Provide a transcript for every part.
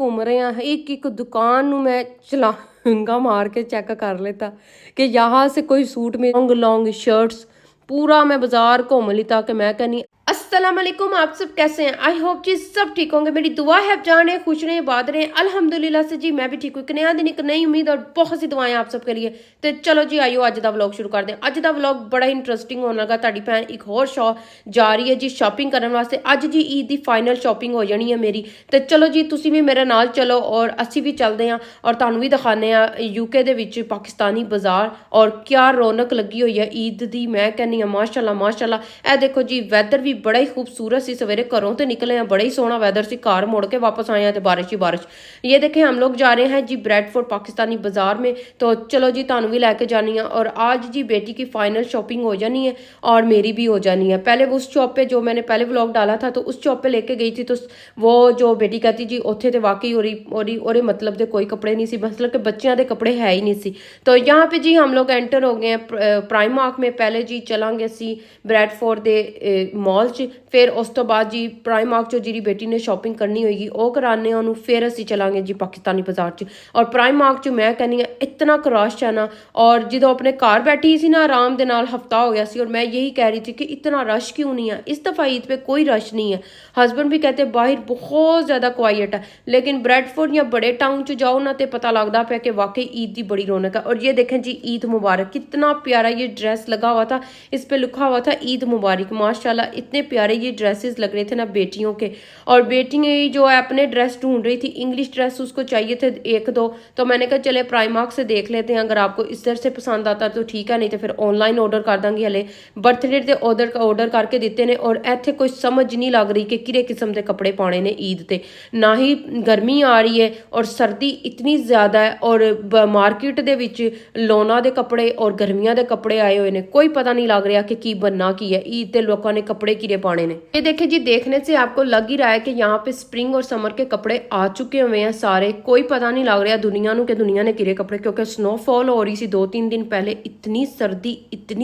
घूम रहे हैं, एक एक दुकान ਨੂੰ मैं छलांगा मार के चेक कर लेता कि यहाँ से कोई सूट में लॉन्ग लॉन्ग शर्ट्स पूरा मैं बाजार घूम ली ताकि मैं कहनी अस्सलाम वालेकुम। आप सब कैसे हैं? आई होप जी सब ठीक होंगे। मेरी दुआ है आप जाने खुश रहें बात रहें अल्हम्दुलिल्लाह से जी मैं भी ठीक हूँ। एक नया दिन एक नई उम्मीद और बहुत सी दुआएं आप सबके लिए। तो चलो जी आइयो अज का व्लॉग शुरू करते हैं। अज का व्लॉग बड़ा इंटरस्टिंग होने लगा। ताड़ी भैन एक होर जा रही है जी शॉपिंग करने वास्ते। अज जी ईद की फाइनल शॉपिंग हो जानी है मेरी। तो चलो जी तुसी भी मेरे नाल चलो और असी भी चलते हैं और तुहानू भी दिखाने यूके दे विच पाकिस्तानी बाजार और क्या रौनक लगी हुई है ईद की। मैं कहनी माशाल्लाह माशाल्लाह। ए देखो जी वैदर भी बड़ा ही खूबसूरत सी। सवेरे घरों तो निकले हैं बड़ा ही सोहना वैदर सी, घर मुड़ के वापस आए हैं तो बारिश ही बारिश। ये देखें हम लोग जा रहे हैं जी ब्रेडफोर्ड पाकिस्तानी बाजार में। तो चलो जी तुहानू भी लैके जानी है और आज जी बेटी की फाइनल शॉपिंग हो जानी है और मेरी भी हो जानी है। पहले वो उस शॉप पे जो मैंने पहले व्लॉग डाला था तो उस शॉप पे लेके गई थी तो वो जो बेटी कहती जी उत्थे तो वाकई और मतलब के कोई कपड़े नहीं सी, मतलब कि बच्चों के कपड़े है ही नहीं सी। तो यहाँ पे जी हम लोग एंटर हो गए हैं प्राइम मार्क में। पहले जी चलांगे असी ब्रेडफोर्ड के मॉल च, फिर उस तो बाद जी प्राइम मार्क चो जी बेटी ने शॉपिंग करनी होगी वो कराने उन्होंने, फिर असी चलांगे जी पाकिस्तानी बाजार च। और प्राइम मार्क च मैं कहनी इतना क्रश है ना, और जो अपने घर बैठी सी ना आराम के नाल हफ्ता हो गया सी और मैं यही कह रही थी कि इतना रश क्यों नहीं है। इस दफ़ा ईद पे कोई रश नहीं है। हस्बैंड भी कहते बाहर बहुत ज़्यादा क्वाइट है, लेकिन ब्रेडफोर्ड या बड़े टाउन च जाओ ना तो पता लगता पाया कि वाकई ईद की बड़ी रौनक है। और ये देखें जी ईद मुबारक, कितना प्यारा ये ड्रेस लगा हुआ था, इस पे लिखा हुआ था ईद मुबारक। माशाल्लाह इतने प्यारे ये ड्रेसेस लग रहे थे ना बेटियों के। और बेटी जो है अपने ड्रेस ढूंढ रही थी, इंग्लिश ड्रेस उसको चाहिए थे एक दो। तो मैंने कहा चले प्राइमार्क से देख लेते हैं, अगर आपको इस तरह से पसंद आता तो ठीक है, नहीं तो फिर ऑनलाइन ऑर्डर कर देंगे। हले बर्थडे के ऑर्डर करके दिते ने और इत्थे कोई समझ नहीं लग रही कि किरे किस्म के कपड़े पाने ने ईद ते। ना ही गर्मी आ रही है और सर्दी इतनी ज़्यादा है और मार्केट दे विच लोना दे कपड़े और गर्मियां दे कपड़े आए हुए ने, कोई पता नहीं लग रहा कि बनना की है। ईद के लोगों ने कपड़े किरे पाने ने। ये देखे जी देखने से आपको लग ही रहा है कि यहाँ पे स्प्रिंग और समर के कपड़े आ चुके हुए हैं सारे। कोई पता नहीं लग रहा दुनिया को कि दुनिया ने किरे कपड़े, क्योंकि स्नोफॉल हो रही सी 2-3 दिन पहले। इतनी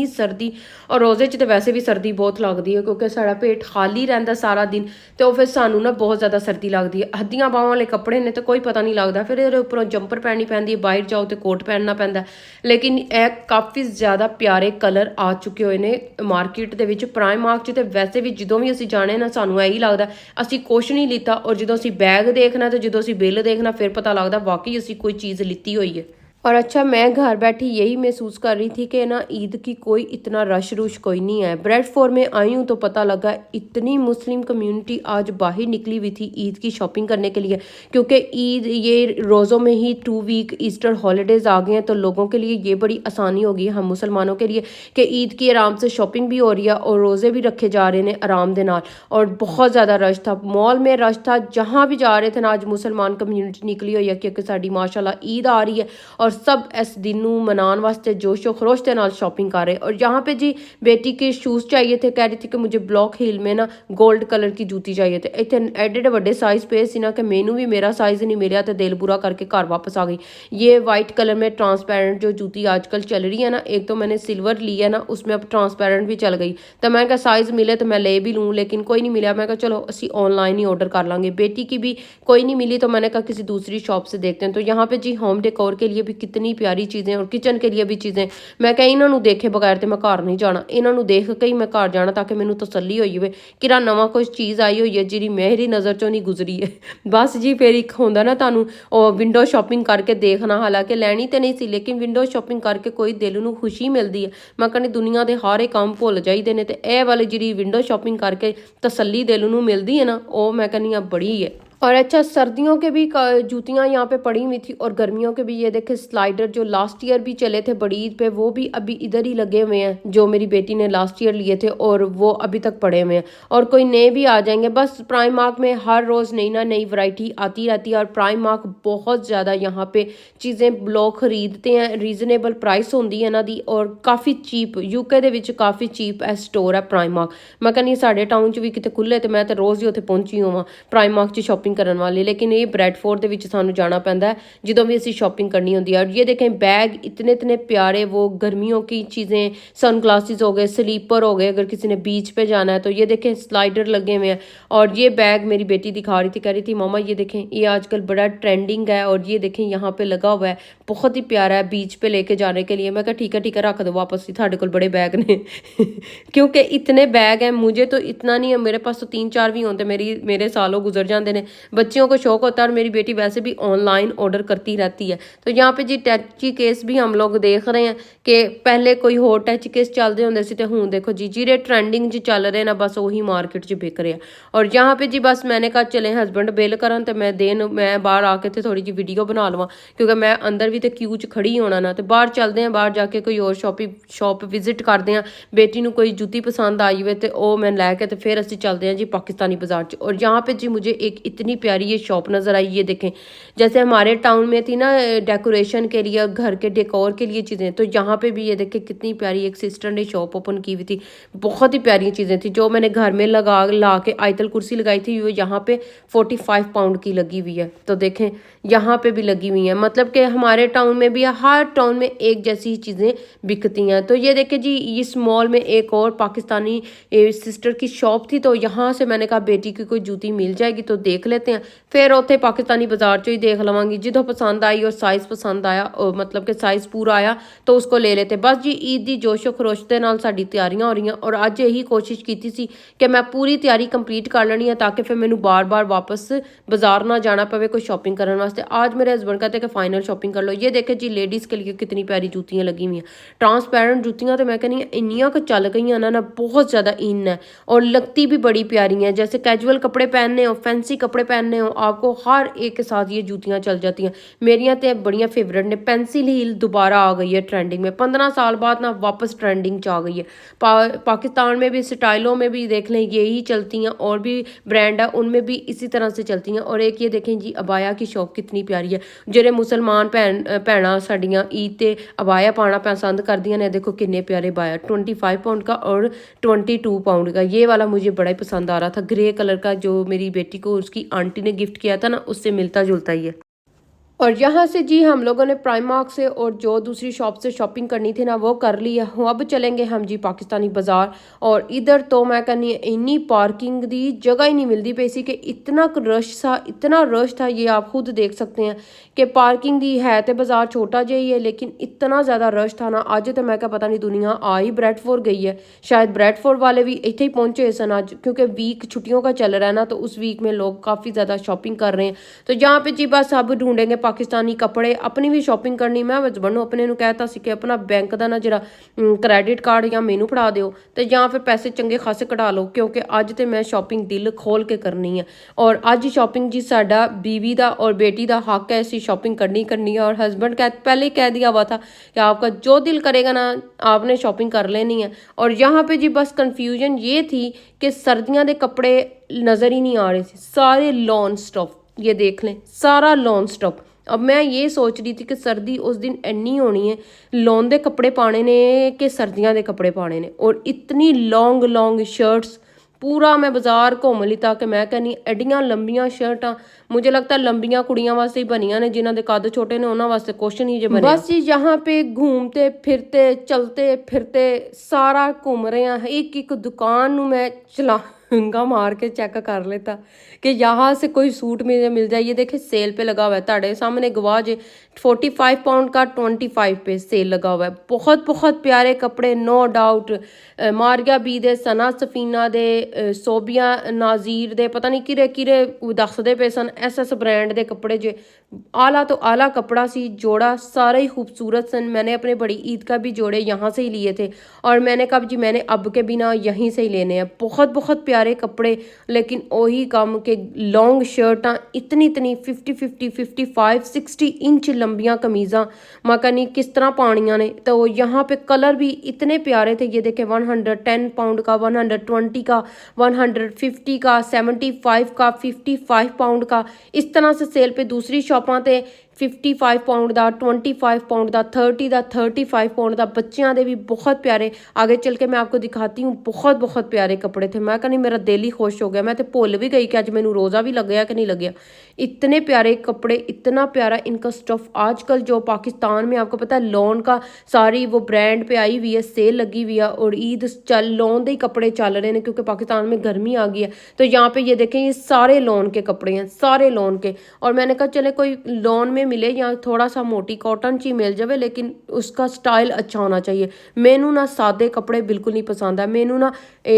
सर्दी और रोजे च तो वैसे भी सर्दी बहुत लगती है क्योंकि साड़ा पेट खाली रहता सारा दिन, तो फिर सानू ना बहुत ज़्यादा सर्दी लगती है। हद्दियां बाहों वाले कपड़े ने तो कोई पता नहीं लगता, फिर ये उपरों जंपर पहननी पैंदी है, बाहर जाओ तो कोट पहनना पैंदा। लेकिन यह काफ़ी ज़्यादा प्यारे कलर आ चुके हुए ने मार्केट दे विच। प्राइम मार्क च तो वैसे भी जो भी असीं जाने ना सानू यही लगता असीं कुछ नहीं लीता, और जो असीं बैग देखना तो जो असीं बिल देखना फिर पता लगता वाकई असीं कोई चीज़ लीती हुई है। और अच्छा मैं घर बैठी यही महसूस कर रही थी कि ना ईद की कोई इतना रश रुश कोई नहीं है। ब्रेडफोर्ड में आई हूँ तो पता लगा इतनी मुस्लिम कम्युनिटी आज बाहर निकली हुई थी ईद की शॉपिंग करने के लिए, क्योंकि ईद ये रोज़ों में ही 2 वीक ईस्टर हॉलीडेज़ आ गए हैं। तो लोगों के लिए ये बड़ी आसानी होगी हम मुसलमानों के लिए कि ईद की आराम से शॉपिंग भी हो रही है और रोज़े भी रखे जा रहे हैं आराम के नाल। और बहुत ज़्यादा रश था, मॉल में रश था, जहाँ भी जा रहे थे ना आज मुसलमान कम्युनिटी निकली हुई है क्योंकि साड़ी माशाल्लाह ईद आ रही है और सब इस दिन मनाने वास्ते जोशो खरोश के नाल शॉपिंग कर रहे। और यहाँ पे जी बेटी के शूज़ चाहिए थे, कह रही थी कि मुझे ब्लॉक हील में ना गोल्ड कलर की जूती चाहिए थे। इतने एडे एडे बड़े साइज़ पे सी ना कि मैनू भी मेरा साइज़ नहीं मिला तो दिल बुरा करके घर वापस आ गई। ये वाइट कलर में ट्रांसपेरेंट जो जूती आजकल चल रही है ना, एक तो मैंने सिल्वर ली है ना उसमें अब ट्रांसपेरेंट भी चल गई। तो मैं क्या साइज़ मिले तो मैं ले भी लूँ, लेकिन कोई नहीं मिला। मैं कहा चलो असी ऑनलाइन ही ऑर्डर कर लाँगे। बेटी की भी कोई नहीं मिली तो मैंने कहा किसी दूसरी शॉप से देखते हैं। तो यहाँ पे जी होम डेकोर के लिए भी कितनी प्यारी चीज़ें और किचन के लिए भी चीज़ें। मैं कहा इन्हों देखे बगैर तो मैं घर नहीं जाना, इन्हों देख के ही मैं घर जाना ताकि मैनू तसल्ली होई होवे कि नवा कोई चीज़ आई हुई है जी मेरी नज़र चों नहीं गुजरी है। बस जी फिर एक होंदा ना तुहानू विंडो शॉपिंग करके देखना, हालांकि लैनी तो नहीं सी लेकिन विंडो शॉपिंग करके कोई दिल नू खुशी मिलती है। मैं कहनी दुनिया के हर एक काम भुल जाइए ने, तो यह वाली जी विंडो शॉपिंग करके तसल्ली दिल नू मिलती है ना, वो मैं कहनी बड़ी है। और अच्छा सर्दियों के भी जूतियाँ यहाँ पे पड़ी हुई थी और गर्मियों के भी ये देखे स्लाइडर जो लास्ट ईयर भी चले थे बड़ी ईद पे, वो भी अभी इधर ही लगे हुए हैं जो मेरी बेटी ने लास्ट ईयर लिए थे और वो अभी तक पड़े हुए हैं और कोई नए भी आ जाएंगे। बस प्राइम मार्क में हर रोज़ नई ना नई वैरायटी आती रहती है और प्राइम मार्क बहुत ज़्यादा यहाँ पे चीज़ें लोग खरीदते हैं, रीजनेबल प्राइस होंगी है ना दी और काफ़ी चीप। यूके दे विच काफ़ी चीप स्टोर है प्राइम मार्क। मैं कहनी साढ़े टाउन च भी कितने खुले तो मैं तो रोज़ ही उत्थे पहुंची होवां प्राइम मार्क च शॉपिंग ਸ਼ਾਪਿੰਗ ਕਰਨ ਵਾਲੇ, ਲੇਕਿਨ ਇਹ ਬ੍ਰੈਡਫੋਰਡ ਦੇ ਵਿੱਚ ਸਾਨੂੰ ਜਾਣਾ ਪੈਂਦਾ ਹੈ ਜਦੋਂ ਵੀ ਅਸੀਂ ਸ਼ਾਪਿੰਗ करनी होती है। और ये देखें बैग इतने इतने प्यारे, वो गर्मियों की चीज़ें, सन ग्लासेस हो गए, स्लीपर हो गए, अगर किसी ने बीच पे जाना है तो ये देखें स्लाइडर लगे हुए हैं। और ये बैग मेरी बेटी दिखा रही थी, कह रही थी मामा ये देखें ये आजकल बड़ा ट्रेंडिंग है और ये देखें यहाँ पे लगा हुआ है, बहुत ही प्यारा है बीच पे लेके जाने के लिए। मैं कहा ठीक है रख दो वापस ही, थाड़े कोल बड़े बैग ने क्योंकि इतने बैग हैं, मुझे तो इतना नहीं है, मेरे पास तो 3-4 भी होते, मेरे सालों गुजर जाते हैं। बच्चियों को शौक होता है और मेरी बेटी वैसे भी ऑनलाइन ऑर्डर करती रहती है। तो यहाँ पे जी टची केस भी हम लोग देख रहे हैं कि पहले कोई होर टच केस चलते होंगे सी, तो हुण देखो जी ਜਿਹੜੇ ट्रेंडिंग 'ਚ ਚੱਲ ਰਹੇ ਨਾ ਬਸ ਉਹੀ ਮਾਰਕੀਟ 'ਚ ਵਿਕ ਰਿਹਾ। और यहाँ पे जी बस मैंने कहा चले हस्बैंड बिल करन ਤੇ मैं बाहर आके ਤੇ थोड़ी जी वीडियो बना लवां, क्योंकि मैं अंदर भी तो क्यू 'ਚ खड़ी होना ना। तो बाहर चलते हैं, बाहर जाके कोई और शॉप विजिट करते हैं, बेटी ਨੂੰ कोई जूती पसंद आई हुए तो वो मैं लैके तो फिर ਅਸੀਂ चलते हैं जी पाकिस्तानी बाज़ार 'ਚ। और यहाँ पे जी मुझे एक इतनी प्यारी ये शॉप नज़र आई, ये देखें जैसे हमारे टाउन में थी ना डेकोरेशन के लिए, घर के डेकोर के लिए चीज़ें, तो यहाँ पे भी ये देखें कितनी प्यारी एक सिस्टर ने शॉप ओपन की हुई थी, बहुत ही प्यारी चीज़ें थी। जो मैंने घर में ला के आयतल कुर्सी लगाई थी वो यहाँ पे 45 पाउंड की लगी हुई है। तो देखें यहाँ पे भी लगी हुई हैं, मतलब कि हमारे टाउन में भी हर टाउन में एक जैसी चीज़ें बिकती हैं। तो ये देखें जी इस मॉल में एक और पाकिस्तानी सिस्टर की शॉप थी, तो यहाँ से मैंने कहा बेटी की कोई जूती मिल जाएगी तो देख लेते हैं, फिर उत्थे पाकिस्तानी बाज़ार 'चों ही देख लवांगी, जिदों पसंद आई और साइज़ पसंद आया, मतलब कि साइज़ पूरा आया तो उसको ले लेते। बस जी ईद की जोशो खरोश के नाल साडी तैयारियां हो रही, और अज यही कोशिश की सी कि मैं पूरी तैयारी कंप्लीट कर लेनी है ताकि फिर मैनू बार बार वापस बाजार ना जाना पवे कोई शॉपिंग करने वास्ते। आज मेरे हस्बैंड कहते कि फाइनल शॉपिंग कर लो। ये देखे जी लेडीज़ के लिए कितनी प्यारी जूतियाँ लगी हुई हैं, ट्रांसपेरेंट जूतियाँ, तो मैं कहनी इन्नियाँ क चल गई ना बहुत ज़्यादा इन है और लगती भी बड़ी प्यारी हैं। जैसे कैजुअल कपड़े पहनने हो, फैंसी कपड़े पहनने हो, आपको हर एक के साथ ये जूतियाँ चल जाती हैं। मेरियाँ तो बड़ियाँ फेवरेट ने। पेंसिल हील दोबारा आ गई है ट्रेंडिंग में, 15 साल बाद ना वापस ट्रेंडिंग च आ गई है। पाकिस्तान में भी स्टाइलों में भी देख लें यही चलती हैं, और भी ब्रांड है उनमें भी इसी तरह से चलती हैं। और एक ये देखें जी अबाया की शॉप कितनी प्यारी है, जेरे मुसलमान भैन साड़ियाँ ईद ते अबाया पाना पसंद करदियां ने। देखो कितने प्यारे अबाया, 25 पाउंड का और 22 पाउंड का। ये वाला मुझे बड़ा ही पसंद आ रहा था, ग्रे कलर का, जो मेरी बेटी को उसकी आंटी ने गिफ्ट किया था ना, उससे मिलता जुलता ही है। और यहाँ से जी हम लोगों ने प्राइमार्क से और जो दूसरी शॉप से शॉपिंग करनी थी ना वो कर ली है। अब चलेंगे हम जी पाकिस्तानी बाज़ार। और इधर तो मैं कहनी इन्नी पार्किंग दी जगह ही नहीं मिलती पई सी कि इतना रश था। ये आप खुद देख सकते हैं कि पार्किंग दी है तो बाज़ार छोटा जिहा ही है, लेकिन इतना ज़्यादा रश था ना। अज तो मैं क्या पता नहीं दुनिया आ ही ब्रैडफोर्ड गई है, शायद ब्रैडफोर्ड वाले भी इतने ही पहुँचे सन आज, क्योंकि वीक छुट्टियों का चल रहा है ना, तो उस वीक में लोग काफ़ी ज़्यादा शॉपिंग कर रहे हैं। तो यहाँ पे जी बस अब ढूंढेंगे पाकिस्तानी कपड़े, अपनी भी शॉपिंग करनी। मैं हस्बैंड ਨੂੰ अपने कहता सी कि अपना बैंक का ना जरा क्रेडिट कार्ड या मैनू फड़ा दिओ तो या फिर पैसे चंगे खासे कटा लो, क्योंकि अज तो मैं शॉपिंग दिल खोल के करनी है। और अज शॉपिंग जी साडा बीवी का और बेटी का हक है, ऐसी शॉपिंग करनी है। और हस्बैंड पहले ही कह दिया हुआ था कि आपका जो दिल करेगा ना आपने शॉपिंग कर लेनी है। और यहाँ पे जी बस कन्फ्यूजन ये थी कि सर्दियों के कपड़े नज़र ही नहीं आ रहे थे, सारे लॉन स्टॉफ, ये देख लें सारा लॉन स्टॉफ। अब मैं ये सोच रही थी कि सर्दी उस दिन इन्नी होनी है, लॉन दे कपड़े पाने ने कि सर्दियों के कपड़े पाने ने। और इतनी लॉन्ग शर्ट्स, पूरा मैं बाजार घूम ली ताकि मैं कहनी एडियां लंबियां शर्टां, मुझे लगता है लंबियां कुड़ियां वास्ते ही बनियां ने, जिन्हां दे कद छोटे ने उन्हां वास्ते कुछ नहीं जे बने। बस जी यहाँ पे घूमते फिरते चलते फिरते सारा घूम रहे हैं, एक दुकान नूं मैं चलांगा मार के चेक कर लेता कि यहाँ से कोई सूट मिल जाए। ये देखे सेल पे लगा हुआ है, ताड़े सामने गवाह जे 45 पाउंड का 25 पे सेल लगा हुआ है। बहुत बहुत प्यारे कपड़े, नो डाउट। मारिया बी दे, सना सफीना दे, सोबिया नाजीर दे, पता नहीं किरे दसदे पे सन, एस ब्रांड दे कपड़े जे आला तो आला कपड़ा सी, जोड़ा सारे ही खूबसूरत सन। मैंने अपने बड़ी ईद का भी जोड़े यहाँ से ही लिए थे, और मैंने कहा जी मैंने अब के बिना यहीं से ही लेने हैं। बहुत बहुत प्यारे कपड़े, लेकिन वही काम के लॉन्ग शर्टां इतनी 50 55 60 इंच लंबियां कमीज़ां, मैं कहनी किस तरह पानियां ने। तो यहाँ पे कलर भी इतने प्यारे थे। ये देखे 110 पाउंड का, 120 का, 150 का, 75 का, 55 पाउंड का, इस तरह से सेल पे दूसरी शॉपां ते 55 ਪਾਉਂਡ ਦਾ 25 ਪਾਉਂਡ ਦਾ 30 ਦਾ 35 ਪਾਉਂਡ ਦਾ ਬੱਚਿਆਂ ਦੇ ਵੀ ਬਹੁਤ ਪਿਆਰੇ आगे चल के मैं आपको दिखाती हूँ बहुत बहुत प्यारे कपड़े थे मैं कहनी मेरा दिल ही खुश हो गया मैं तो भुल भी गई कि अज मैनू रोज़ा भी लगे कि नहीं लगे इतने प्यारे कपड़े इतना प्यारा इनका स्टफ आजकल जो पाकिस्तान में आपको पता है लॉन का सारी वो ब्रांड पे आई हुई है सेल लगी हुई है और ईद चल लॉन के ही कपड़े चल रहे हैं क्योंकि पाकिस्तान में गर्मी आ गई है तो यहाँ पे ये देखें ये सारे लॉन के कपड़े हैं सारे लॉन के और मैंने कहा चले कोई लॉन में मिले या थोड़ा सा मोटी कॉटन ची मिल जाए लेकिन उसका स्टाइल अच्छा होना चाहिए मैनू ना सादे कपड़े बिल्कुल नहीं पसंद है मैनू ना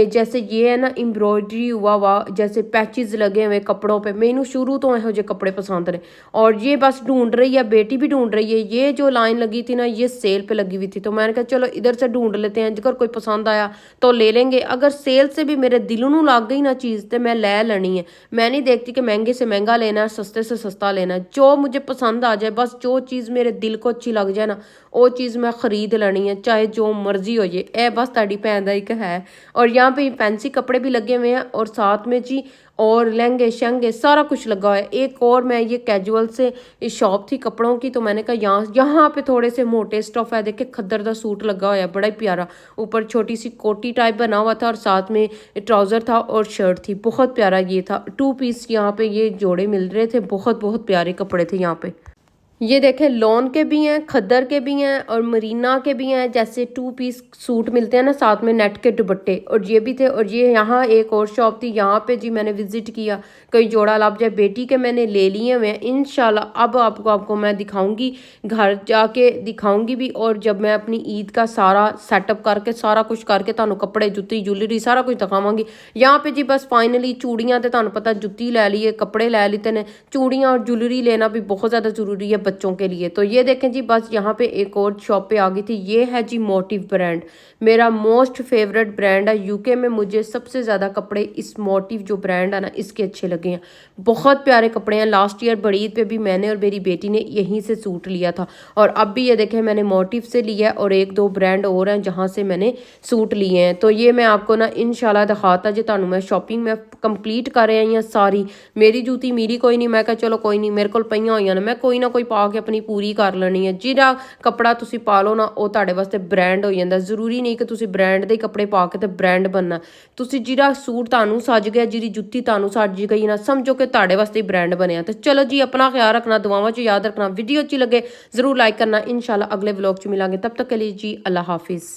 जैसे ये है ना एम्ब्रॉयडरी हुआ हुआ जैसे पैचेस लगे हुए कपड़ों पे मैनू शुरू तो यहो जे कपड़े पसंद ने और ये बस ढूंढ रही है बेटी भी ढूंढ रही है ये जो लाइन लगी थी ना ये सेल पे लगी हुई थी तो मैंने कहा चलो इधर से ढूंढ लेते हैं अगर कोई पसंद आया तो ले लेंगे अगर सेल से भी मेरे दिल नू लग गई ना चीज़ तो मैं ले लेनी है मैं नहीं देखती कि महंगे से महंगा लेना है सस्ते से सस्ता लेना है जो मुझे पसंद आ जाए बस जो चीज़ मेरे दिल को अच्छी लग जाए ना वो चीज़ मैं खरीद लेनी है चाहे जो मर्जी हो जाए ए बस ताड़ी भैन का एक है और यहाँ पे फैंसी कपड़े भी लगे हुए हैं और साथ में जी और लहंगे शहंगे सारा कुछ लगा हुआ है एक और मैं ये कैजुअल से शॉप थी कपड़ों की तो मैंने कहा यहाँ पे थोड़े से मोटे स्टफ है देखे खद्दर का सूट लगा हुआ है बड़ा ही प्यारा ऊपर छोटी सी कोटी टाइप बना हुआ था और साथ में ट्राउज़र था और शर्ट थी बहुत प्यारा ये था 2 पीस यहाँ पे ये जोड़े मिल रहे थे बहुत बहुत प्यारे कपड़े थे यहाँ पे ये देखें लॉन के भी हैं खद्दर के भी हैं और मरीना के भी हैं जैसे 2 पीस सूट मिलते हैं ना साथ में नेट के दुपट्टे और ये भी थे और ये यहाँ एक और शॉप थी यहाँ पे जी मैंने विजिट किया कोई जोड़ा लाभ जाए बेटी के मैंने ले लिए हुए हैं इंशाल्लाह अब आपको मैं दिखाऊंगी घर जाके दिखाऊंगी भी और जब मैं अपनी ईद का सारा सेटअप करके सारा कुछ करके तुहानू कपड़े जुत्ती ज्वेलरी सारा कुछ दिखावांगी यहाँ पे जी बस फाइनली चूड़ियाँ तो तुहानू पता जुत्ती लै ली है कपड़े लै लेते हैं चूड़ियाँ और ज्वेलरी लेना भी बहुत ज़्यादा ज़रूरी है बच्चों के लिए तो ये देखें जी बस यहाँ पे एक और शॉप पे आ गई थी ये है जी मोटिव ब्रांड मेरा मोस्ट फेवरेट ब्रांड है यूके में मुझे सबसे ज़्यादा कपड़े इस मोटिव जो ब्रांड है ना इसके अच्छे लगे हैं बहुत प्यारे कपड़े हैं लास्ट ईयर बड़ी ईद पे भी मैंने और मेरी बेटी ने यहीं से सूट लिया था और अब भी ये देखें मैंने मोटिव से लिया है और 1-2 ब्रांड और हैं जहाँ से मैंने सूट लिए हैं तो ये मैं आपको ना इंशाल्लाह दिखाता जी तुहानू मैं शॉपिंग में कंप्लीट कर आई हैं सारी मेरी जूती मेरी कोई नहीं मैं कहा चलो कोई नहीं मेरे को पईयां होईयां ने मैं कोई ना कोई पा के अपनी पूरी कर लेनी है जिहड़ा कपड़ा तुसी पा लो ना वो तुहाडे वास्ते ब्रांड हो जांदा जरूरी नहीं कि तुसी ब्रांड दे कपड़े पा के ते ब्रांड बनना तुसी जिहड़ा सूट तुहानू सज गया जिहड़ी जुत्ती तुहानू सज गई ना समझो कि तुहाडे वास्ते ब्रांड बनया तो चलो जी अपना ख्याल रखना दुआवां च याद रखना वीडियो अच्छी लगे जरूर लाइक करना इंशाल्लाह अगले व्लॉग च मिलांगे तब तक के लिए जी अल्लाह हाफिज़।